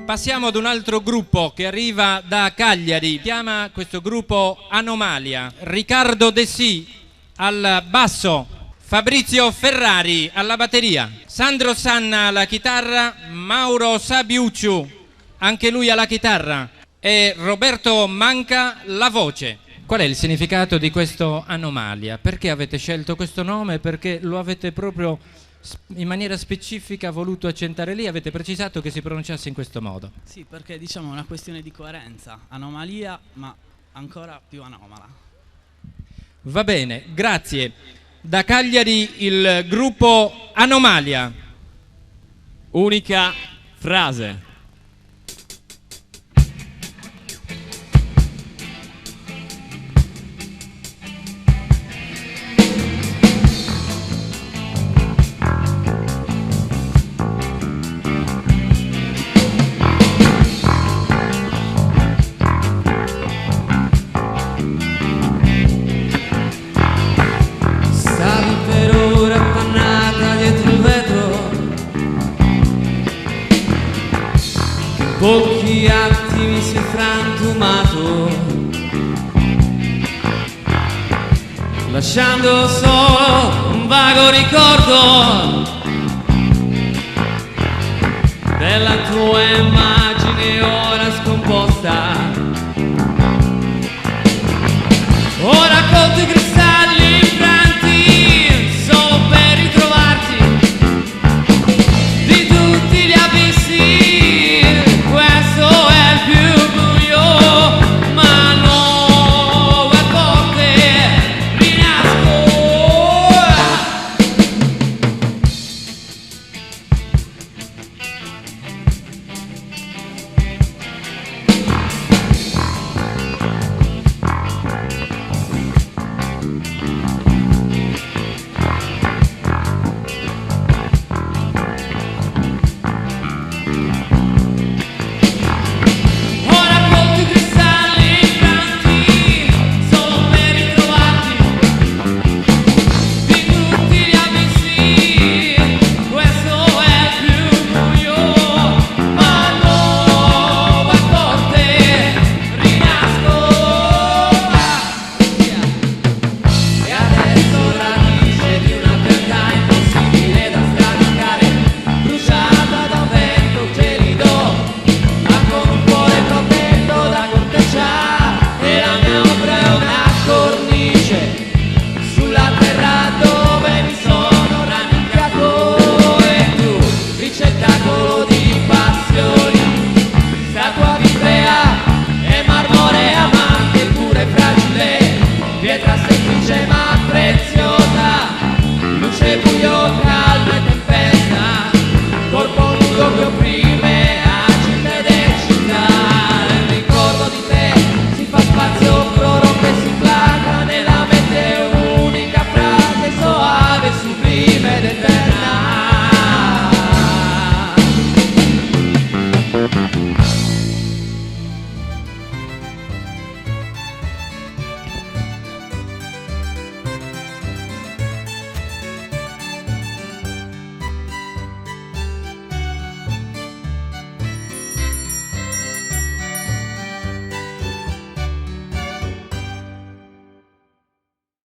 Passiamo ad un altro gruppo che arriva da Cagliari, chiama questo gruppo Anomalia. Riccardo De Sì al basso, Fabrizio Ferrari alla batteria, Sandro Sanna alla chitarra, Mauro Sabiucciu anche lui alla chitarra e Roberto Manca la voce. Qual è il significato di questo Anomalia? Perché avete scelto questo nome? Perché lo avete proprio in maniera specifica voluto accentare lì? Avete precisato che si pronunciasse in questo modo? Sì, perché diciamo è una questione di coerenza, anomalia ma ancora più anomala. Va bene, grazie. Da Cagliari il gruppo Anomalia. Unica frase. Pochi attimi si è frantumato, lasciando solo un vago ricordo della tua immagine ora scomposta.